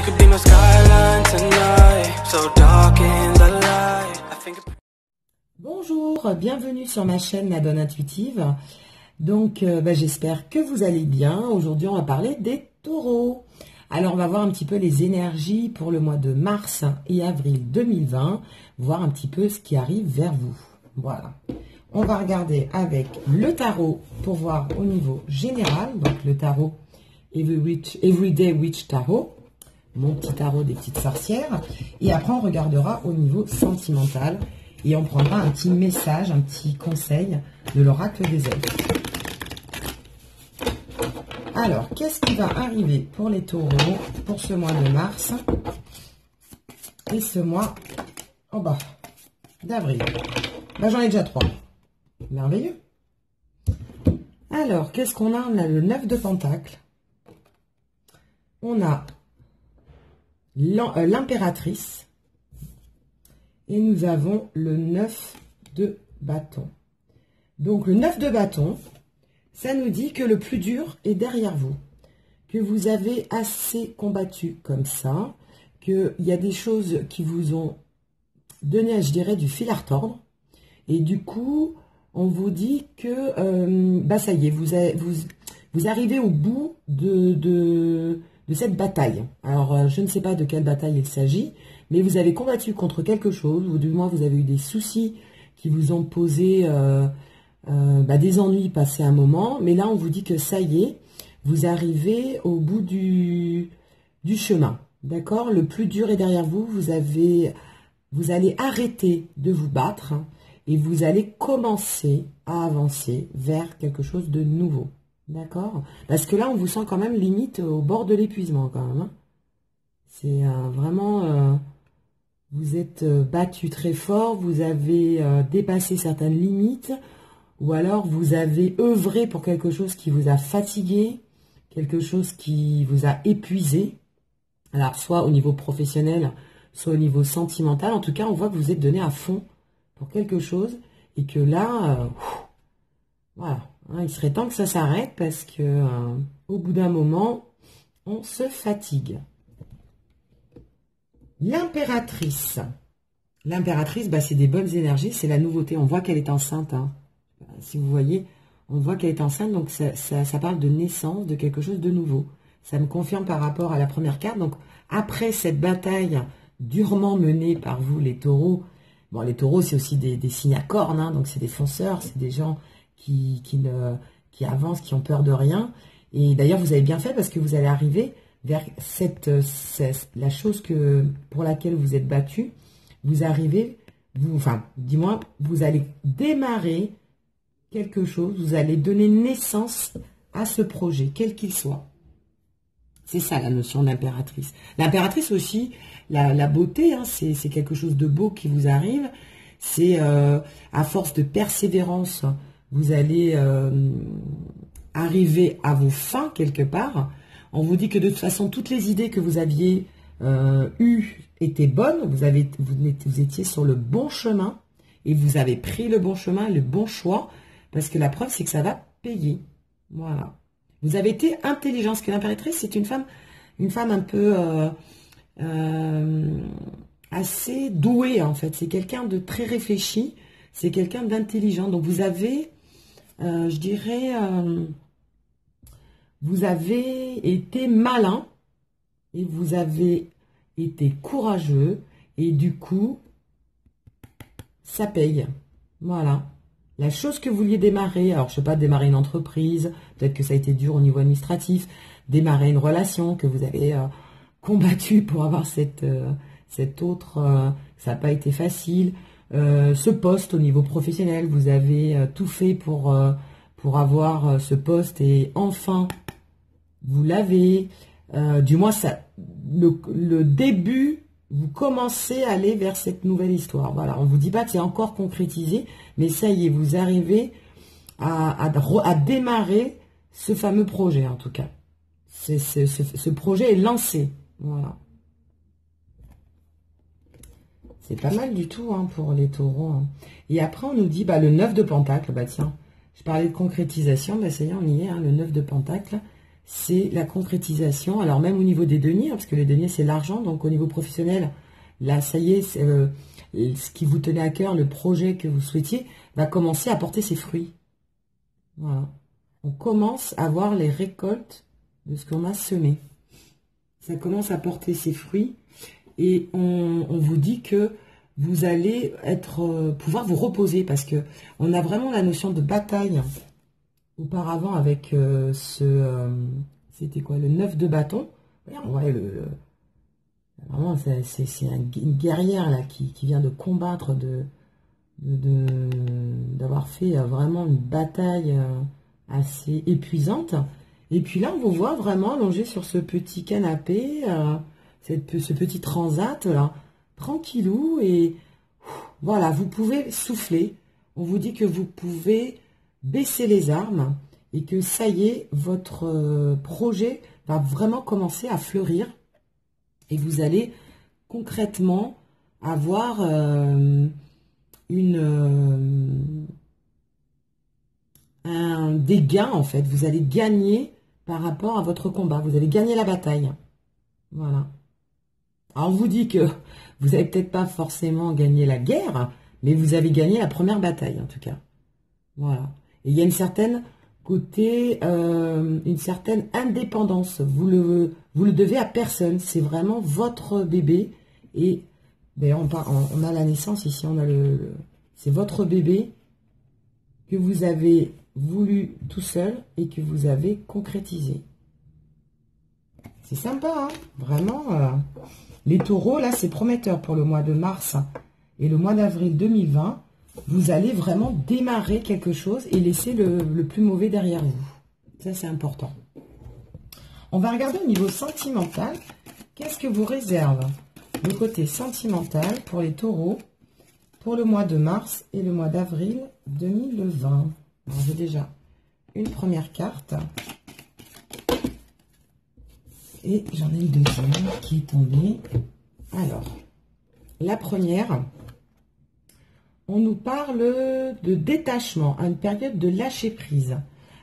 could be my skyline tonight, so dark in the light. I think... Bonjour, bienvenue sur ma chaîne La Bonne Intuitive. Donc j'espère que vous allez bien. Aujourd'hui on va parler des taureaux. Alors on va voir un petit peu les énergies pour le mois de mars et avril 2020, voir un petit peu ce qui arrive vers vous. Voilà. On va regarder avec le tarot pour voir au niveau général, donc le tarot Everyday Witch Tarot, mon petit tarot des petites sorcières. Et après on regardera au niveau sentimental et on prendra un petit message, un petit conseil de l'oracle des elfes. Alors, qu'est-ce qui va arriver pour les taureaux pour ce mois de mars et ce mois d'avril? J'en ai déjà 3. Merveilleux. Alors, qu'est-ce qu'on a? On a le 9 de Pentacle. On a l'impératrice. Et nous avons le 9 de bâton. Donc, le 9 de bâton, ça nous dit que le plus dur est derrière vous. Que vous avez assez combattu comme ça. Qu'il y a des choses qui vous ont donné, je dirais, du fil à retordre. Et du coup, on vous dit que, ça y est, vous arrivez au bout de cette bataille. Alors, je ne sais pas de quelle bataille il s'agit, mais vous avez combattu contre quelque chose, ou du moins vous avez eu des soucis qui vous ont posé des ennuis passés un moment, mais là on vous dit que ça y est, vous arrivez au bout du chemin, d'accord? Le plus dur est derrière vous, vous allez arrêter de vous battre, et vous allez commencer à avancer vers quelque chose de nouveau. D'accord? Parce que là, on vous sent quand même limite au bord de l'épuisement quand même. Hein. C'est vraiment... vous êtes battu très fort, vous avez dépassé certaines limites, ou alors vous avez œuvré pour quelque chose qui vous a fatigué, quelque chose qui vous a épuisé. Alors, soit au niveau professionnel, soit au niveau sentimental. En tout cas, on voit que vous êtes donné à fond pour quelque chose et que là, voilà, hein, il serait temps que ça s'arrête parce que au bout d'un moment, on se fatigue. L'impératrice. L'impératrice, c'est des bonnes énergies, c'est la nouveauté. On voit qu'elle est enceinte. Hein. Si vous voyez, on voit qu'elle est enceinte, donc ça parle de naissance, de quelque chose de nouveau. Ça me confirme par rapport à la première carte. Donc, après cette bataille durement menée par vous, les taureaux, bon, les taureaux, c'est aussi des signes à cornes, hein, donc c'est des fonceurs, c'est des gens qui avancent, qui ont peur de rien. Et d'ailleurs, vous avez bien fait parce que vous allez arriver vers la chose pour laquelle vous êtes battu. Vous arrivez, vous allez démarrer quelque chose, vous allez donner naissance à ce projet, quel qu'il soit. C'est ça la notion d'impératrice. L'impératrice aussi, la beauté, hein, c'est quelque chose de beau qui vous arrive. C'est à force de persévérance, vous allez arriver à vos fins quelque part. On vous dit que de toute façon, toutes les idées que vous aviez eues étaient bonnes. Vous étiez sur le bon chemin et vous avez pris le bon chemin, le bon choix, parce que la preuve, c'est que ça va payer. Voilà. Vous avez été intelligent, parce que l'impératrice, c'est une femme un peu assez douée, en fait. C'est quelqu'un de très réfléchi, c'est quelqu'un d'intelligent. Donc, vous avez, je dirais, vous avez été malin et vous avez été courageux et du coup, ça paye. Voilà. La chose que vous vouliez démarrer, alors je ne sais pas, démarrer une entreprise, peut-être que ça a été dur au niveau administratif, démarrer une relation que vous avez combattu pour avoir cette autre, ça n'a pas été facile. Ce poste au niveau professionnel, vous avez tout fait pour avoir ce poste et enfin, vous l'avez. Du moins, le début, vous commencez à aller vers cette nouvelle histoire. Voilà, on ne vous dit pas que c'est encore concrétisé, mais ça y est, vous arrivez à démarrer ce fameux projet, en tout cas. Ce projet est lancé. Voilà. C'est pas mal du tout hein, pour les taureaux. Hein. Et après, on nous dit le 9 de Pentacle. Tiens, je parlais de concrétisation. Ça y est, on y est. Hein, le 9 de Pentacle, c'est la concrétisation. Alors même au niveau des deniers, parce que les deniers c'est l'argent, donc au niveau professionnel, là ça y est, ce qui vous tenait à cœur, le projet que vous souhaitiez, va commencer à porter ses fruits. Voilà. On commence à voir les récoltes de ce qu'on a semé. Ça commence à porter ses fruits et on vous dit que vous allez pouvoir vous reposer parce que on a vraiment la notion de bataille auparavant avec c'était quoi, le 9 de bâton. Ouais, vraiment c'est une guerrière là qui vient de combattre, d'avoir fait vraiment une bataille assez épuisante. Et puis là, on vous voit vraiment allongé sur ce petit canapé, ce petit transat là, tranquillou, et voilà, vous pouvez souffler. On vous dit que vous pouvez baisser les armes et que ça y est, votre projet va vraiment commencer à fleurir et vous allez concrètement avoir des gains en fait. Vous allez gagner par rapport à votre combat. Vous allez gagner la bataille. Voilà. Alors on vous dit que vous n'avez peut-être pas forcément gagné la guerre, mais vous avez gagné la première bataille en tout cas. Voilà. Et il y a une certaine une certaine indépendance. Vous le devez à personne. C'est vraiment votre bébé. Et d'ailleurs on a la naissance ici. On a c'est votre bébé que vous avez voulu tout seul et que vous avez concrétisé. C'est sympa, hein, vraiment. Les taureaux, là, c'est prometteur pour le mois de mars et le mois d'avril 2020. Vous allez vraiment démarrer quelque chose et laisser le plus mauvais derrière vous. Ça, c'est important. On va regarder au niveau sentimental. Qu'est-ce que vous réserve le côté sentimental pour les taureaux pour le mois de mars et le mois d'avril 2020? Alors, j'ai déjà une première carte. Et j'en ai une deuxième qui est tombée. Alors, la première, on nous parle de détachement, à une période de lâcher prise.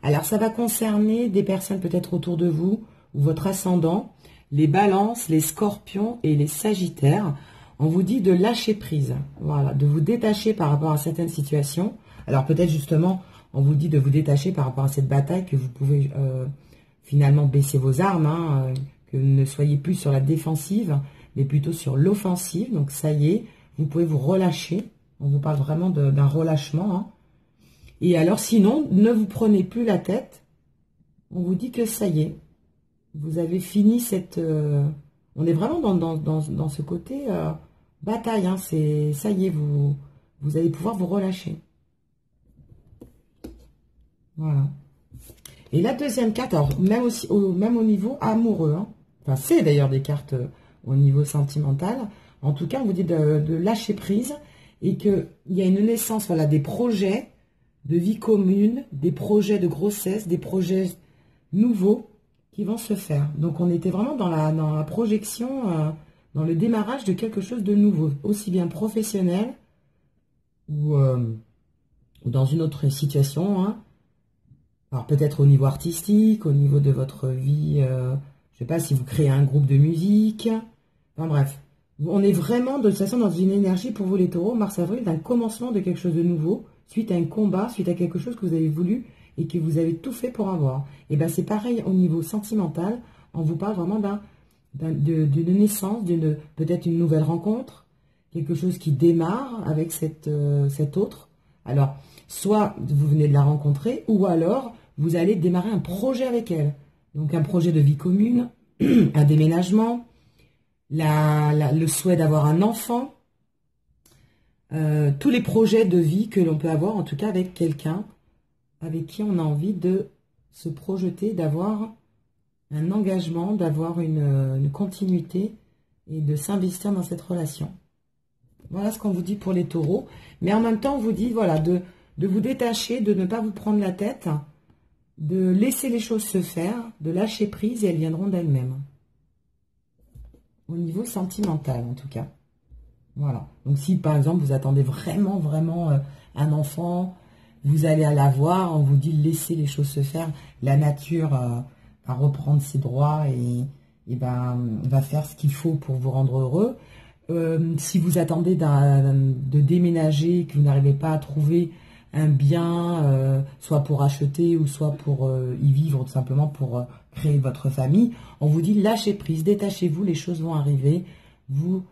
Alors, ça va concerner des personnes peut-être autour de vous, ou votre ascendant, les balances, les scorpions et les sagittaires. On vous dit de lâcher prise, voilà, de vous détacher par rapport à certaines situations. Alors, peut-être justement, on vous dit de vous détacher par rapport à cette bataille, que vous pouvez finalement baisser vos armes, hein, que vous ne soyez plus sur la défensive, mais plutôt sur l'offensive. Donc ça y est, vous pouvez vous relâcher. On vous parle vraiment d'un relâchement. Hein. Et alors sinon, ne vous prenez plus la tête. On vous dit que ça y est, vous avez fini cette... on est vraiment dans ce côté bataille. Hein. Ça y est, vous allez pouvoir vous relâcher. Voilà. Et la deuxième carte, alors même au niveau amoureux, hein, enfin c'est d'ailleurs des cartes au niveau sentimental, en tout cas on vous dit de lâcher prise et qu'il y a une naissance, voilà, des projets de vie commune, des projets de grossesse, des projets nouveaux qui vont se faire. Donc on était vraiment dans la projection, dans le démarrage de quelque chose de nouveau, aussi bien professionnel ou dans une autre situation, hein. Alors peut-être au niveau artistique, au niveau de votre vie, je ne sais pas si vous créez un groupe de musique. Enfin bref, on est vraiment de toute façon dans une énergie pour vous les taureaux, mars-avril, d'un commencement de quelque chose de nouveau, suite à un combat, suite à quelque chose que vous avez voulu et que vous avez tout fait pour avoir. Et bien c'est pareil au niveau sentimental, on vous parle vraiment d'une naissance, peut-être une nouvelle rencontre, quelque chose qui démarre avec cet autre. Alors, soit vous venez de la rencontrer, ou alors vous allez démarrer un projet avec elle. Donc un projet de vie commune, un déménagement, le souhait d'avoir un enfant, tous les projets de vie que l'on peut avoir, en tout cas avec quelqu'un avec qui on a envie de se projeter, d'avoir un engagement, d'avoir une continuité et de s'investir dans cette relation. Voilà ce qu'on vous dit pour les taureaux. Mais en même temps, on vous dit voilà, de vous détacher, de ne pas vous prendre la tête, de laisser les choses se faire, de lâcher prise et elles viendront d'elles-mêmes. Au niveau sentimental, en tout cas. Voilà. Donc, si par exemple, vous attendez vraiment, vraiment un enfant, vous allez à l'avoir, on vous dit de laisser les choses se faire. La nature va reprendre ses droits et va faire ce qu'il faut pour vous rendre heureux. Si vous attendez de déménager, que vous n'arrivez pas à trouver un bien, soit pour acheter ou soit pour y vivre, tout simplement pour créer votre famille, on vous dit lâchez prise, détachez-vous, les choses vont arriver. Vous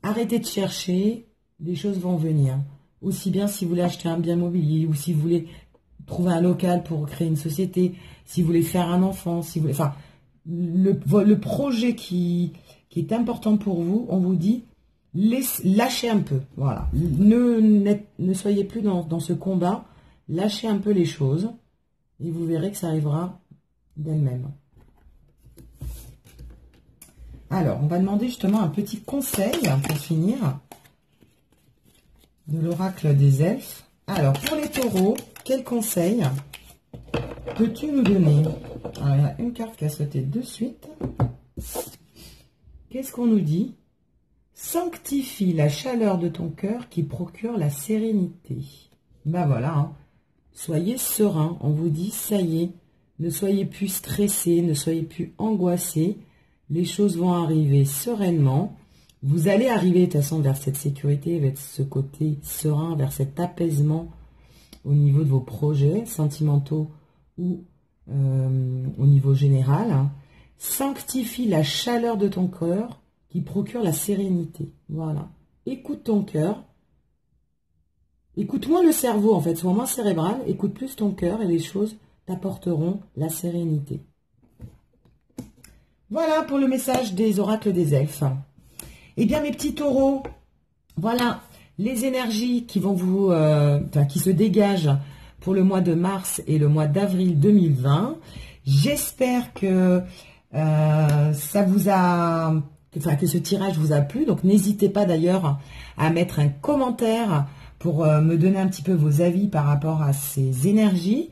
arrêtez de chercher, les choses vont venir. Aussi bien si vous voulez acheter un bien immobilier ou si vous voulez trouver un local pour créer une société, si vous voulez faire un enfant, si vous voulez, enfin, le projet qui est important pour vous, on vous dit lâchez un peu, voilà. Ne soyez plus dans ce combat, lâchez un peu les choses et vous verrez que ça arrivera d'elle-même. Alors, on va demander justement un petit conseil pour finir de l'oracle des elfes. Alors, pour les taureaux, quel conseil peux-tu nous donner? Alors, il y a une carte qui a sauté de suite. Qu'est-ce qu'on nous dit? Sanctifie la chaleur de ton cœur qui procure la sérénité. Ben voilà, hein. Soyez serein. On vous dit, ça y est, ne soyez plus stressé, ne soyez plus angoissé. Les choses vont arriver sereinement. Vous allez arriver de toute façon vers cette sécurité, vers ce côté serein, vers cet apaisement au niveau de vos projets sentimentaux ou au niveau général. Sanctifie la chaleur de ton cœur qui procure la sérénité. Voilà. Écoute ton cœur. Écoute moins le cerveau, en fait. Sois moins cérébral. Écoute plus ton cœur et les choses t'apporteront la sérénité. Voilà pour le message des oracles des elfes. Eh bien, mes petits taureaux, voilà les énergies qui vont vous, qui se dégagent pour le mois de mars et le mois d'avril 2020. J'espère que ça vous a, que ce tirage vous a plu. Donc, n'hésitez pas d'ailleurs à mettre un commentaire pour me donner un petit peu vos avis par rapport à ces énergies.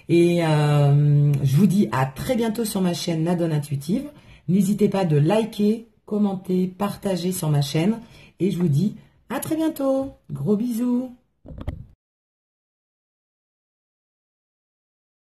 Et je vous dis à très bientôt sur ma chaîne Nadone Intuitive. N'hésitez pas de liker, commenter, partager sur ma chaîne. Et je vous dis à très bientôt. Gros bisous.